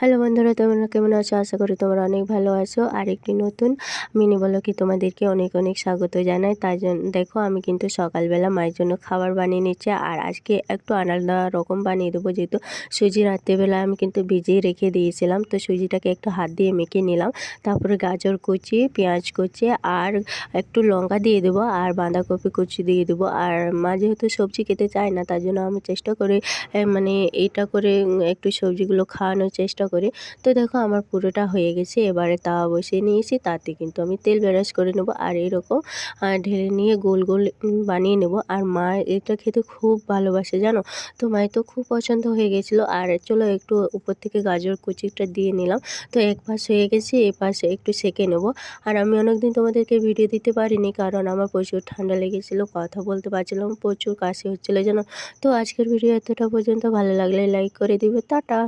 Hello বন্ধুরা, তোমরা কেমন আছো? আশা করি তোমরা অনেক ভালো আছো। আর একটি নতুন মিনি ব্লগে তোমাদেরকে অনেক অনেক স্বাগত জানাই। তাই জন্য দেখো আমি কিন্তু সকালবেলা মায়ের জন্য খাবার বানিয়ে নিচ্ছি। আর আজকে একটু আলাদা রকম বানিয়ে দেবো, যেহেতু সুজি রাত্রেবেলা আমি কিন্তু ভিজিয়ে রেখে দিয়েছিলাম। তো সুজিটাকে একটু হাত দিয়ে মেখে নিলাম, তারপরে গাজর কুচি, পেঁয়াজ কুচি আর একটু লঙ্কা দিয়ে দেবো, আর বাঁধাকপি কুচি দিয়ে দেবো। আর মা যেহেতু সবজি খেতে চায় না, তার জন্য আমি চেষ্টা করি মানে এইটা করে একটু সবজিগুলো খাওয়ানোর চেষ্টা করি। তো দেখো আমার পুরোটা হয়ে গেছে। এবারে তাওয়া বসিয়ে নিয়েছি, তাতে কিন্তু আমি তেল ব্রাশ করে নেব। আর এরকম ঢেলে নিয়ে গোল গোল বানিয়ে নেব। আর মা এটা খেতে খুব ভালোবাসে জানো, তো মায়ের তো খুব পছন্দ হয়ে গেছিলো। আর চলো একটু উপর থেকে গাজর কুচিটা দিয়ে নিলাম। তো এক পাশ হয়ে গেছে, এ পাশে একটু সেঁকে নেব। আর আমি অনেকদিন তোমাদেরকে ভিডিও দিতে পারিনি, কারণ আমার প্রচুর ঠান্ডা লেগেছিলো, কথা বলতে পারছিলাম, প্রচুর কাশি হচ্ছিলো জানো। তো আজকের ভিডিও এতটা পর্যন্ত, ভালো লাগলে লাইক করে দিবে। টাটা।